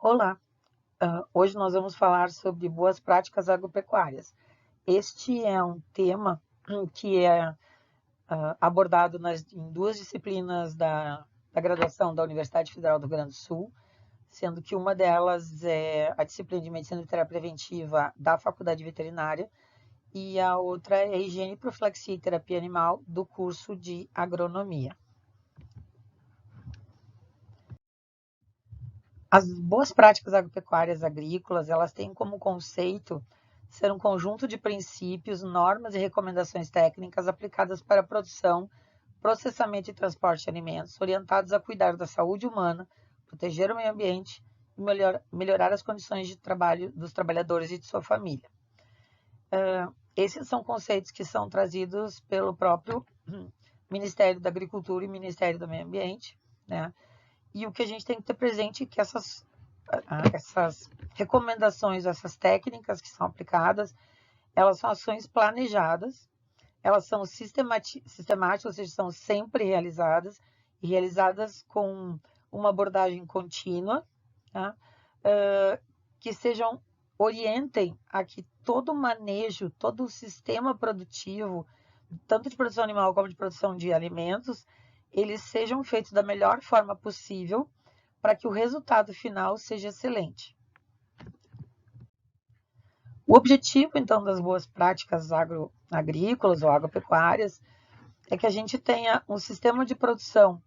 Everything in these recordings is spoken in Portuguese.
Olá, hoje nós vamos falar sobre boas práticas agropecuárias. Este é um tema que é abordado em duas disciplinas da graduação da Universidade Federal do Rio Grande do Sul, sendo que uma delas é a disciplina de Medicina Veterinária Preventiva da Faculdade Veterinária e a outra é Higiene, Profilaxia e Terapia Animal do curso de Agronomia. As boas práticas agropecuárias agrícolas, elas têm como conceito ser um conjunto de princípios, normas e recomendações técnicas aplicadas para a produção, processamento e transporte de alimentos, orientados a cuidar da saúde humana, proteger o meio ambiente e melhorar as condições de trabalho dos trabalhadores e de sua família. Esses são conceitos que são trazidos pelo próprio Ministério da Agricultura e Ministério do Meio Ambiente, né? E o que a gente tem que ter presente é que essas recomendações, essas técnicas que são aplicadas, elas são ações planejadas, elas são sistemáticas, ou seja, são sempre realizadas, e realizadas com uma abordagem contínua, tá? Que orientem a que todo o manejo, todo o sistema produtivo, tanto de produção animal como de produção de alimentos, eles sejam feitos da melhor forma possível para que o resultado final seja excelente. O objetivo, então, das boas práticas agrícolas ou agropecuárias é que a gente tenha um sistema de produção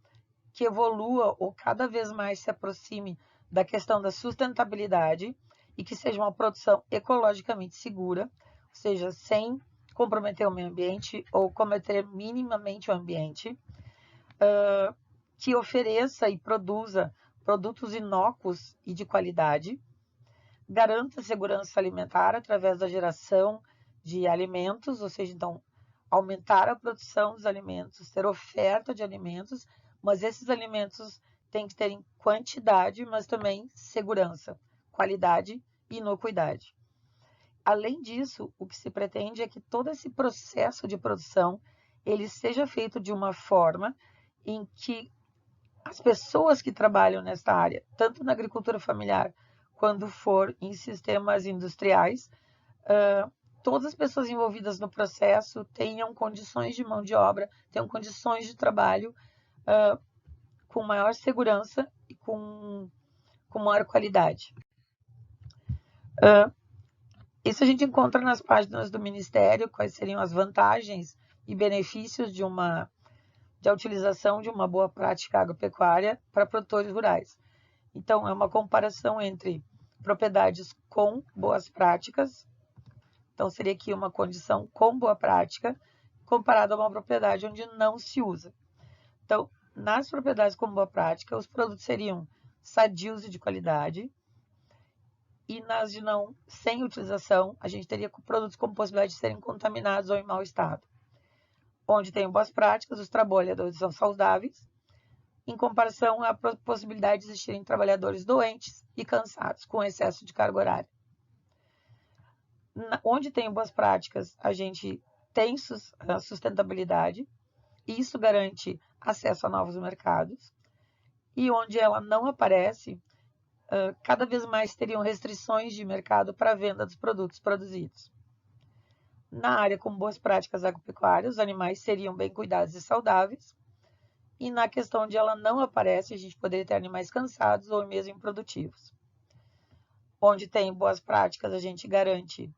que evolua ou cada vez mais se aproxime da questão da sustentabilidade e que seja uma produção ecologicamente segura, ou seja, sem comprometer o meio ambiente ou comprometer minimamente o ambiente, que ofereça e produza produtos inócuos e de qualidade, garanta segurança alimentar através da geração de alimentos, ou seja, então, aumentar a produção dos alimentos, ter oferta de alimentos, mas esses alimentos têm que ter em quantidade, mas também segurança, qualidade e inocuidade. Além disso, o que se pretende é que todo esse processo de produção ele seja feito de uma forma em que as pessoas que trabalham nessa área, tanto na agricultura familiar quando for em sistemas industriais, todas as pessoas envolvidas no processo tenham condições de mão de obra, tenham condições de trabalho com maior segurança e com maior qualidade. Isso a gente encontra nas páginas do Ministério, quais seriam as vantagens e benefícios de utilização de uma boa prática agropecuária para produtores rurais. Então, é uma comparação entre propriedades com boas práticas, então seria aqui uma condição com boa prática, comparado a uma propriedade onde não se usa. Então, nas propriedades com boa prática, os produtos seriam sadios e de qualidade, e nas de não, sem utilização, a gente teria produtos com possibilidade de serem contaminados ou em mau estado. Onde tem boas práticas, os trabalhadores são saudáveis, em comparação à possibilidade de existirem trabalhadores doentes e cansados, com excesso de carga horária. Onde tem boas práticas, a gente tem sustentabilidade, e isso garante acesso a novos mercados, e onde ela não aparece, cada vez mais teriam restrições de mercado para a venda dos produtos produzidos. Na área com boas práticas agropecuárias, os animais seriam bem cuidados e saudáveis, e na questão de ela não aparece, a gente poderia ter animais cansados ou mesmo improdutivos. Onde tem boas práticas, a gente garante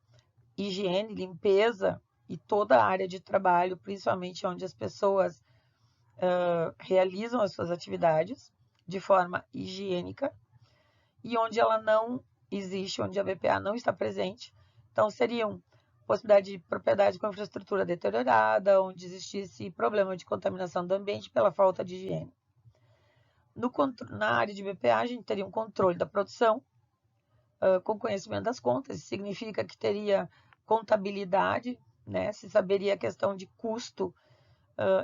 higiene, limpeza e toda a área de trabalho, principalmente onde as pessoas realizam as suas atividades de forma higiênica e onde ela não existe, onde a BPA não está presente. Então, seriam possibilidade de propriedade com infraestrutura deteriorada, onde existisse problema de contaminação do ambiente pela falta de higiene. Na área de BPA, a gente teria um controle da produção, com conhecimento das contas, isso significa que teria contabilidade, né? Se saberia a questão de custo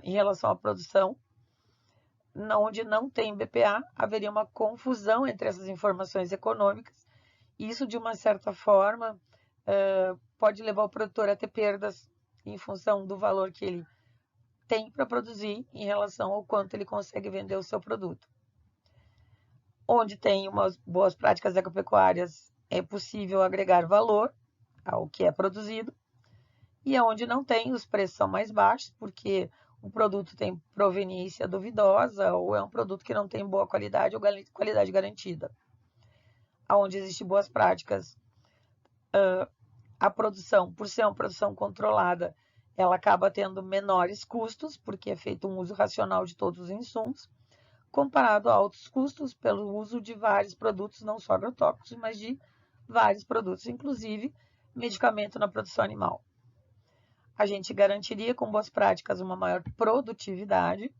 em relação à produção. Onde não tem BPA, haveria uma confusão entre essas informações econômicas, e isso, de uma certa forma, pode levar o produtor a ter perdas em função do valor que ele tem para produzir em relação ao quanto ele consegue vender o seu produto. Onde tem umas boas práticas agropecuárias, é possível agregar valor ao que é produzido. E onde não tem, os preços são mais baixos, porque o produto tem proveniência duvidosa ou é um produto que não tem boa qualidade ou qualidade garantida. Onde existem boas práticas, a produção, por ser uma produção controlada, ela acaba tendo menores custos, porque é feito um uso racional de todos os insumos, comparado a altos custos pelo uso de vários produtos, não só agrotóxicos, mas de vários produtos, inclusive medicamento na produção animal. A gente garantiria com boas práticas uma maior produtividade,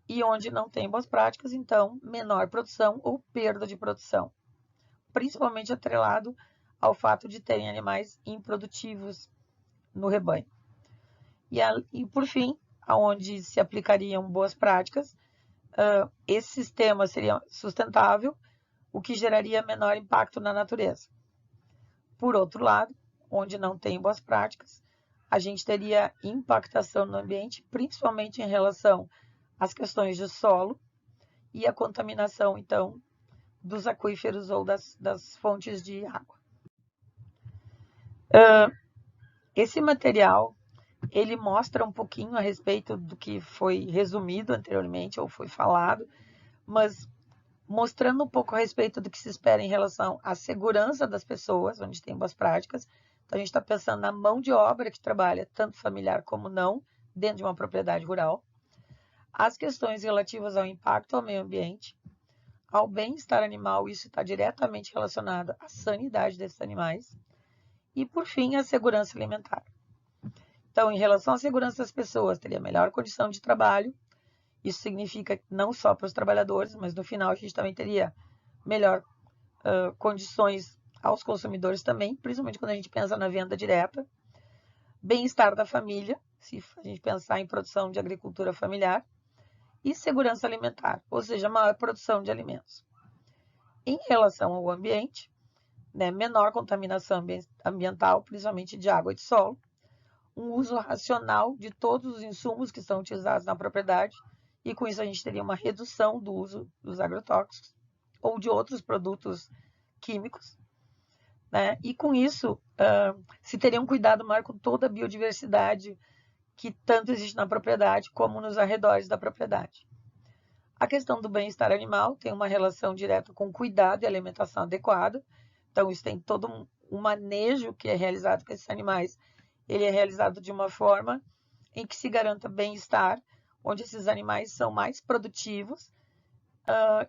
e onde não tem boas práticas, então, menor produção ou perda de produção, principalmente atrelado ao fato de terem animais improdutivos no rebanho. E por fim, aonde se aplicariam boas práticas, esse sistema seria sustentável, o que geraria menor impacto na natureza. Por outro lado, onde não tem boas práticas, a gente teria impactação no ambiente, principalmente em relação às questões de solo e a contaminação, então, dos aquíferos ou das fontes de água. Esse material, ele mostra um pouquinho a respeito do que foi resumido anteriormente ou foi falado, mas mostrando um pouco a respeito do que se espera em relação à segurança das pessoas, onde tem boas práticas. Então, a gente está pensando na mão de obra que trabalha, tanto familiar como não, dentro de uma propriedade rural. As questões relativas ao impacto ao meio ambiente, ao bem-estar animal, isso está diretamente relacionado à sanidade desses animais. E, por fim, a segurança alimentar. Então, em relação à segurança das pessoas, teria melhor condição de trabalho. Isso significa não só para os trabalhadores, mas no final a gente também teria melhor condições aos consumidores também, principalmente quando a gente pensa na venda direta. Bem-estar da família, se a gente pensar em produção de agricultura familiar. E segurança alimentar, ou seja, maior produção de alimentos. Em relação ao ambiente, né, menor contaminação ambiental, principalmente de água e de solo, um uso racional de todos os insumos que são utilizados na propriedade, e com isso a gente teria uma redução do uso dos agrotóxicos ou de outros produtos químicos, né? E com isso se teria um cuidado maior com toda a biodiversidade que tanto existe na propriedade como nos arredores da propriedade. A questão do bem-estar animal tem uma relação direta com cuidado e alimentação adequada. Então, isso tem todo um manejo que é realizado com esses animais. Ele é realizado de uma forma em que se garanta bem-estar, onde esses animais são mais produtivos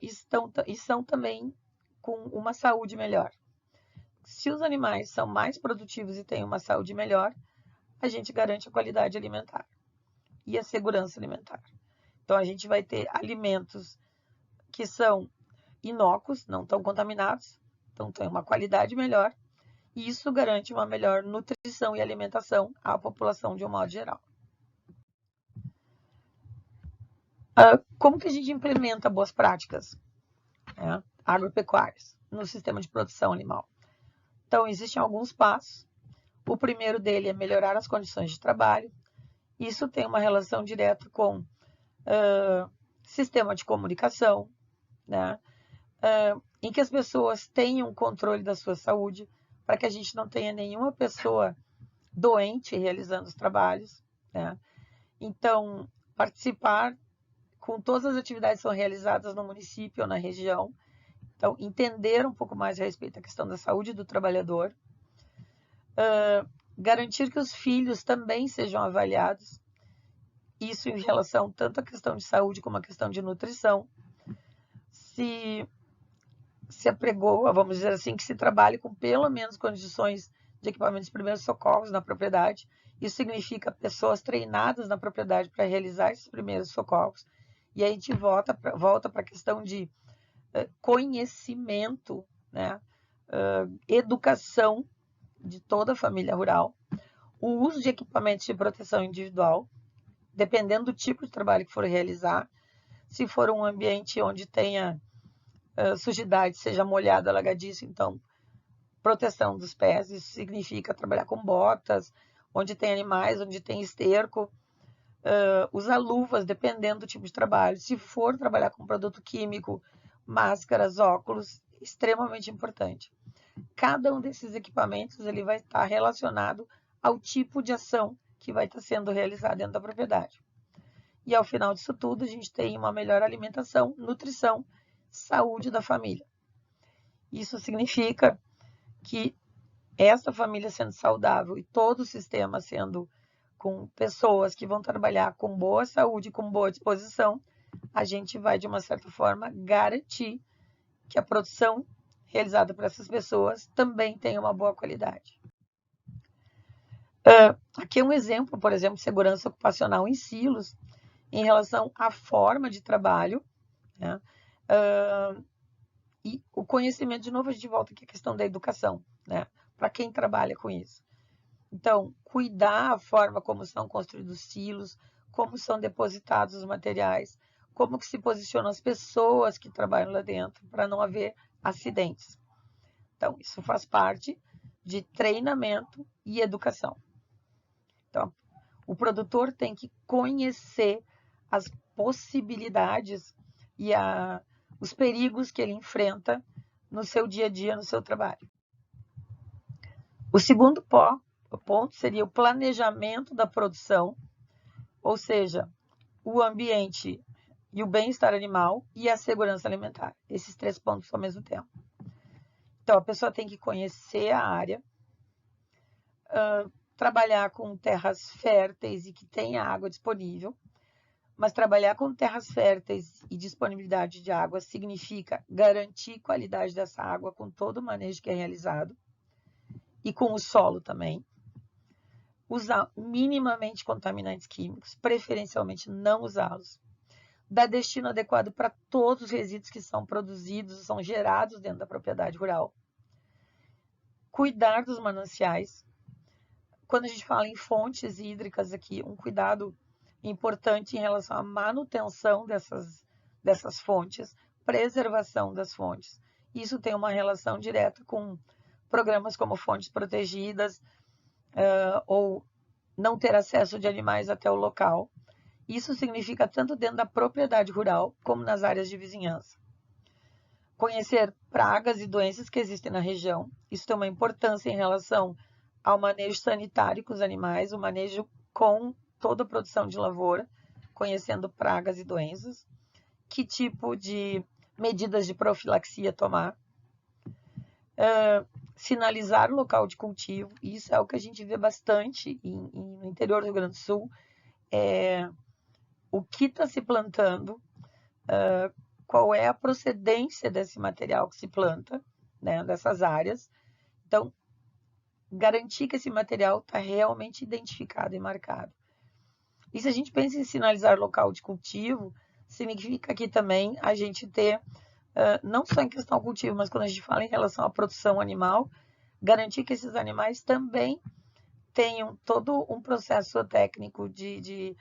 e são também com uma saúde melhor. Se os animais são mais produtivos e têm uma saúde melhor, a gente garante a qualidade alimentar e a segurança alimentar. Então, a gente vai ter alimentos que são inócuos, não estão contaminados, então tem uma qualidade melhor, e isso garante uma melhor nutrição e alimentação à população de um modo geral. Como que a gente implementa boas práticas agropecuárias no sistema de produção animal? Então, existem alguns passos. O primeiro dele é melhorar as condições de trabalho. Isso tem uma relação direta com sistema de comunicação, né? Em que as pessoas tenham controle da sua saúde, para que a gente não tenha nenhuma pessoa doente realizando os trabalhos, né? Então, participar com todas as atividades que são realizadas no município ou na região. Então, entender um pouco mais a respeito da questão da saúde do trabalhador. Garantir que os filhos também sejam avaliados. Isso em relação tanto à questão de saúde como à questão de nutrição. Se apregoa, vamos dizer assim, que se trabalhe com pelo menos condições de equipamentos de primeiros socorros na propriedade. Isso significa pessoas treinadas na propriedade para realizar esses primeiros socorros. E aí a gente volta para a questão de conhecimento, né? Educação de toda a família rural. O uso de equipamentos de proteção individual, dependendo do tipo de trabalho que for realizar. Se for um ambiente onde tenha sujidade, seja molhado, alagadiço, então proteção dos pés. Isso significa trabalhar com botas, onde tem animais, onde tem esterco. Usar luvas, dependendo do tipo de trabalho. Se for trabalhar com produto químico, máscaras, óculos, extremamente importante. Cada um desses equipamentos ele vai estar relacionado ao tipo de ação que vai estar sendo realizada dentro da propriedade. E ao final disso tudo, a gente tem uma melhor alimentação, nutrição, saúde da família. Isso significa que essa família sendo saudável e todo o sistema sendo com pessoas que vão trabalhar com boa saúde, com boa disposição, a gente vai, de uma certa forma, garantir que a produção realizada por essas pessoas também tenha uma boa qualidade. Aqui é um exemplo, por exemplo, de segurança ocupacional em silos, em relação à forma de trabalho, né? E o conhecimento, de novo, a gente volta aqui à questão da educação, né? Para quem trabalha com isso. Então, cuidar a forma como são construídos os silos, como são depositados os materiais, como que se posicionam as pessoas que trabalham lá dentro, para não haver acidentes. Então, isso faz parte de treinamento e educação. Então, o produtor tem que conhecer as possibilidades e os perigos que ele enfrenta no seu dia a dia, no seu trabalho. O segundo ponto seria o planejamento da produção, ou seja, o ambiente e o bem-estar animal e a segurança alimentar. Esses 3 pontos ao mesmo tempo. Então, a pessoa tem que conhecer a área, trabalhar com terras férteis e que tenha água disponível, mas trabalhar com terras férteis e disponibilidade de água significa garantir qualidade dessa água com todo o manejo que é realizado e com o solo também. Usar minimamente contaminantes químicos, preferencialmente não usá-los. Dar destino adequado para todos os resíduos que são produzidos, são gerados dentro da propriedade rural. Cuidar dos mananciais. Quando a gente fala em fontes hídricas aqui, um cuidado importante em relação à manutenção dessas fontes, preservação das fontes. Isso tem uma relação direta com programas como fontes protegidas, ou não ter acesso de animais até o local. Isso significa tanto dentro da propriedade rural, como nas áreas de vizinhança. Conhecer pragas e doenças que existem na região. Isso tem uma importância em relação ao manejo sanitário com os animais, o manejo com toda a produção de lavoura, conhecendo pragas e doenças. Que tipo de medidas de profilaxia tomar. Sinalizar o local de cultivo. Isso é o que a gente vê bastante no interior do Rio Grande do Sul. O que está se plantando, qual é a procedência desse material que se planta, né, dessas áreas. Então, garantir que esse material está realmente identificado e marcado. E se a gente pensa em sinalizar local de cultivo, significa que também a gente ter, não só em questão ao cultivo, mas quando a gente fala em relação à produção animal, garantir que esses animais também tenham todo um processo técnico de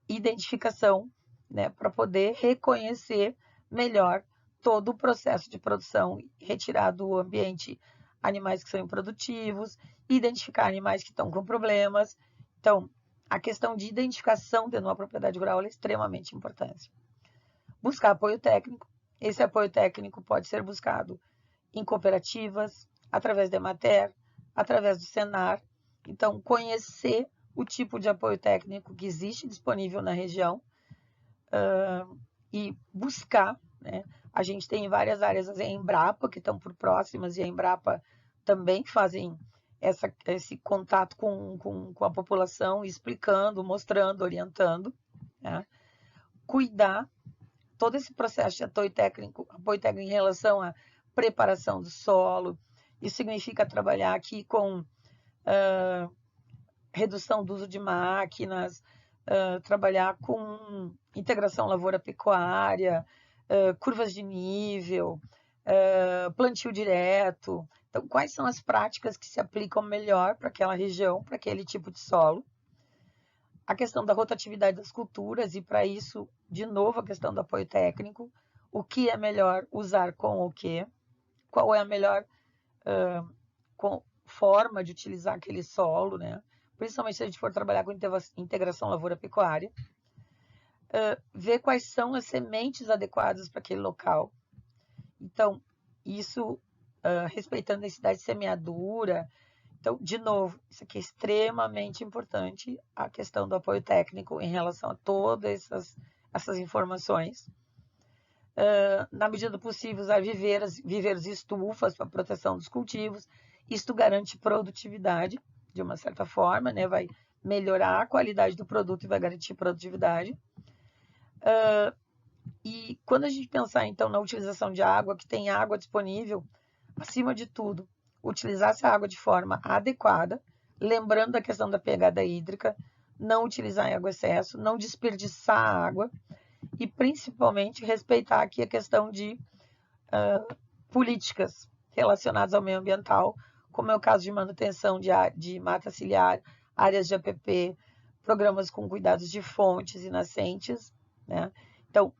identificação, né, para poder reconhecer melhor todo o processo de produção, retirar do ambiente animais que são improdutivos, identificar animais que estão com problemas. Então, a questão de identificação dentro de uma propriedade rural é extremamente importante. Buscar apoio técnico. Esse apoio técnico pode ser buscado em cooperativas, através da Emater, através do Senar. Então, conhecer o tipo de apoio técnico que existe disponível na região e buscar, né? A gente tem várias áreas, a Embrapa, que estão por próximas, e a Embrapa também fazem esse contato com a população, explicando, mostrando, orientando, né? Cuidar todo esse processo de apoio técnico em relação à preparação do solo. Isso significa trabalhar aqui com redução do uso de máquinas, trabalhar com integração lavoura-pecuária, curvas de nível, plantio direto. Então, quais são as práticas que se aplicam melhor para aquela região, para aquele tipo de solo? A questão da rotatividade das culturas, e para isso, de novo, a questão do apoio técnico. O que é melhor usar com o quê? Qual é a melhor forma de utilizar aquele solo, né? Principalmente se a gente for trabalhar com integração lavoura-pecuária. Ver quais são as sementes adequadas para aquele local. Então, isso respeitando a densidade de semeadura. Então, de novo, isso aqui é extremamente importante, a questão do apoio técnico em relação a todas essas informações. Na medida do possível, usar viveiros e estufas para proteção dos cultivos. Isto garante produtividade, de uma certa forma, né? Vai melhorar a qualidade do produto e vai garantir produtividade. E quando a gente pensar, então, na utilização de água, que tem água disponível, acima de tudo, utilizar essa água de forma adequada, lembrando da questão da pegada hídrica, não utilizar em água excesso, não desperdiçar a água e, principalmente, respeitar aqui a questão de políticas relacionadas ao meio ambiental, como é o caso de manutenção de mata ciliar, áreas de APP, programas com cuidados de fontes e nascentes, né? Então,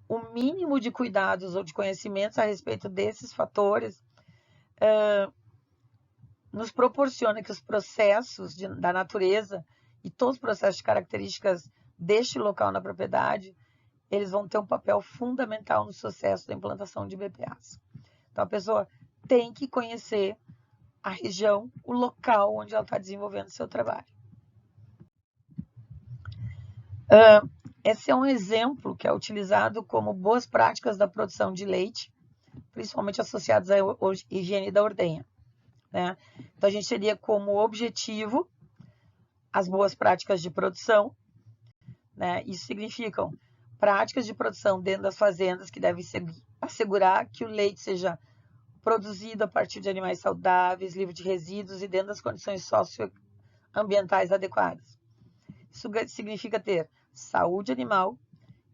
o mínimo de cuidados ou de conhecimentos a respeito desses fatores nos proporciona que os processos da natureza e todos os processos de características deste local na propriedade, eles vão ter um papel fundamental no sucesso da implantação de BPAs. Então, a pessoa tem que conhecer a região, o local onde ela está desenvolvendo o seu trabalho. Esse é um exemplo que é utilizado como boas práticas da produção de leite, principalmente associadas à higiene da ordenha, né? Então, a gente teria como objetivo as boas práticas de produção, né? Isso significam práticas de produção dentro das fazendas que devem assegurar que o leite seja produzido a partir de animais saudáveis, livre de resíduos e dentro das condições socioambientais adequadas. Isso significa ter saúde animal,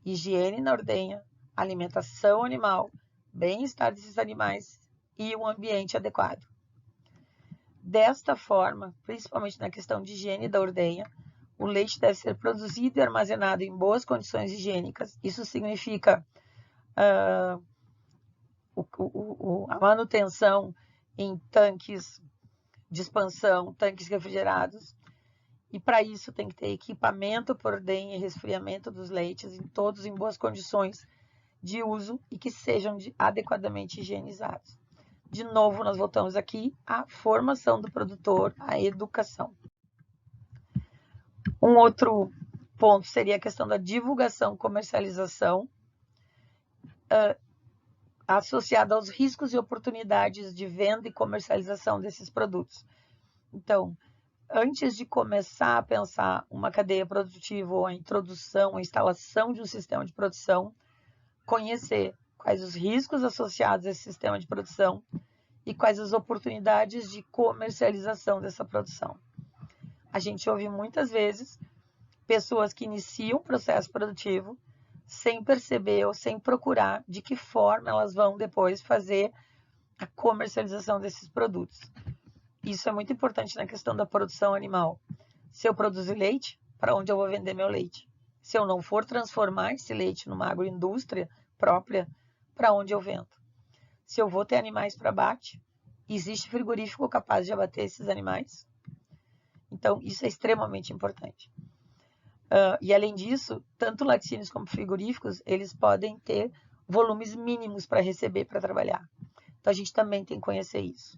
higiene na ordenha, alimentação animal, bem-estar desses animais e um ambiente adequado. Desta forma, principalmente na questão de higiene da ordenha, o leite deve ser produzido e armazenado em boas condições higiênicas. Isso significa a manutenção em tanques de expansão, tanques refrigerados. E para isso tem que ter equipamento por ordenha e resfriamento dos leites, todos em boas condições de uso e que sejam adequadamente higienizados. De novo, nós voltamos aqui à formação do produtor, à educação. Um outro ponto seria a questão da divulgação e comercialização, associada aos riscos e oportunidades de venda e comercialização desses produtos. Então, antes de começar a pensar uma cadeia produtiva ou a introdução, a instalação de um sistema de produção, conhecer quais os riscos associados a esse sistema de produção e quais as oportunidades de comercialização dessa produção. A gente ouve muitas vezes pessoas que iniciam o processo produtivo sem perceber ou sem procurar de que forma elas vão depois fazer a comercialização desses produtos. Isso é muito importante na questão da produção animal. Se eu produzir leite, para onde eu vou vender meu leite? Se eu não for transformar esse leite numa agroindústria própria, para onde eu vendo? Se eu vou ter animais para abate, existe frigorífico capaz de abater esses animais? Então, isso é extremamente importante. E além disso, tanto laticínios como frigoríficos, eles podem ter volumes mínimos para receber, para trabalhar. Então, a gente também tem que conhecer isso.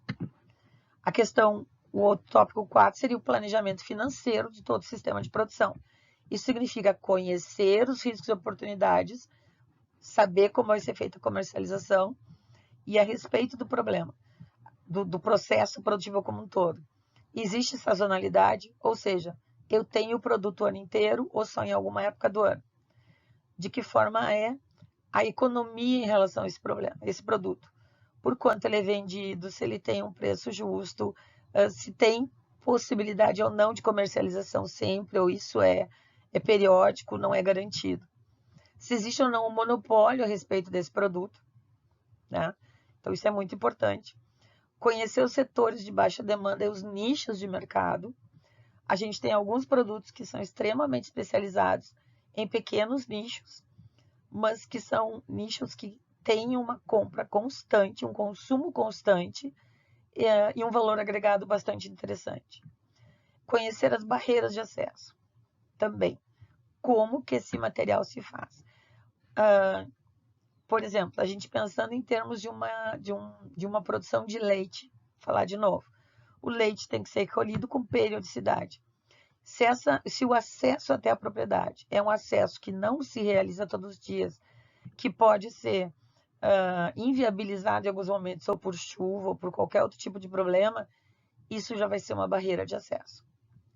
O outro tópico 4 seria o planejamento financeiro de todo o sistema de produção. Isso significa conhecer os riscos e oportunidades, saber como vai ser feita a comercialização e a respeito do problema, do processo produtivo como um todo. Existe sazonalidade, ou seja, eu tenho o produto o ano inteiro ou só em alguma época do ano. De que forma é a economia em relação a esse produto? Por quanto ele é vendido, se ele tem um preço justo, se tem possibilidade ou não de comercialização sempre, ou isso é periódico, não é garantido. Se existe ou não um monopólio a respeito desse produto, né? Então, isso é muito importante. Conhecer os setores de baixa demanda e os nichos de mercado. A gente tem alguns produtos que são extremamente especializados em pequenos nichos, mas que são nichos que têm uma compra constante, um consumo constante e um valor agregado bastante interessante. Conhecer as barreiras de acesso também. Como que esse material se faz? por exemplo, a gente pensando em termos de uma produção de leite, vou falar de novo, o leite tem que ser colhido com periodicidade. Se o acesso até a propriedade é um acesso que não se realiza todos os dias, que pode ser inviabilizado em alguns momentos, ou por chuva, ou por qualquer outro tipo de problema, isso já vai ser uma barreira de acesso.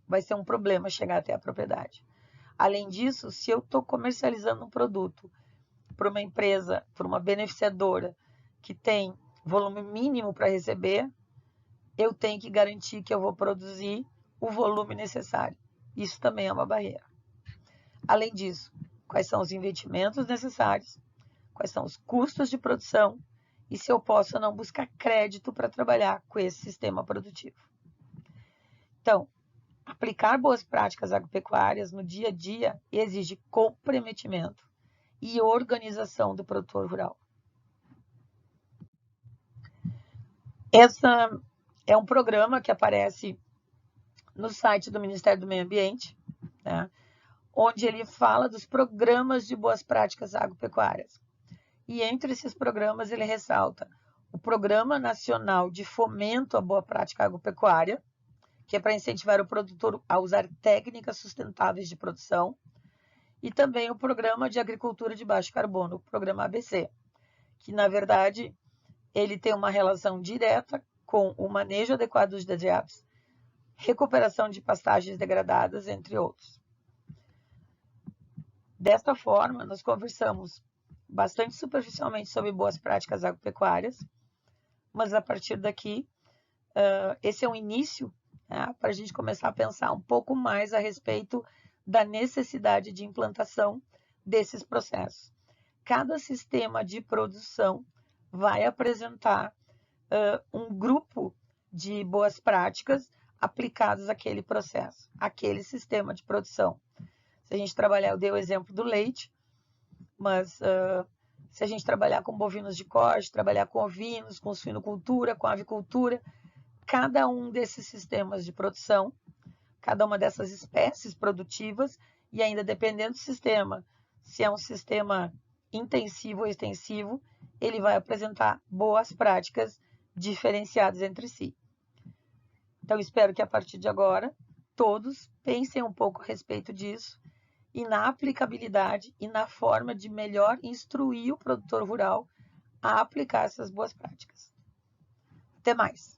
Vai ser um problema chegar até a propriedade. Além disso, se eu estou comercializando um produto para uma empresa, para uma beneficiadora que tem volume mínimo para receber, eu tenho que garantir que eu vou produzir o volume necessário. Isso também é uma barreira. Além disso, quais são os investimentos necessários, quais são os custos de produção e se eu posso ou não buscar crédito para trabalhar com esse sistema produtivo. Então, aplicar boas práticas agropecuárias no dia a dia exige comprometimento e organização do produtor rural. Essa é um programa que aparece no site do Ministério do Meio Ambiente, né, onde ele fala dos programas de boas práticas agropecuárias. E entre esses programas ele ressalta o Programa Nacional de Fomento à Boa Prática Agropecuária, que é para incentivar o produtor a usar técnicas sustentáveis de produção, e também o Programa de Agricultura de Baixo Carbono, o Programa ABC, que na verdade ele tem uma relação direta com o manejo adequado dos dejetos, recuperação de pastagens degradadas, entre outros. Desta forma, nós conversamos bastante superficialmente sobre boas práticas agropecuárias, mas a partir daqui, esse é um início, né, para a gente começar a pensar um pouco mais a respeito da necessidade de implantação desses processos. Cada sistema de produção vai apresentar um grupo de boas práticas aplicadas àquele processo, àquele sistema de produção. Se a gente trabalhar, eu dei o exemplo do leite, mas se a gente trabalhar com bovinos de corte, trabalhar com ovinos, com suinocultura, com avicultura, cada um desses sistemas de produção, cada uma dessas espécies produtivas, e ainda dependendo do sistema, se é um sistema intensivo ou extensivo, ele vai apresentar boas práticas diferenciadas entre si. Então, espero que a partir de agora, todos pensem um pouco a respeito disso e na aplicabilidade e na forma de melhor instruir o produtor rural a aplicar essas boas práticas. Até mais!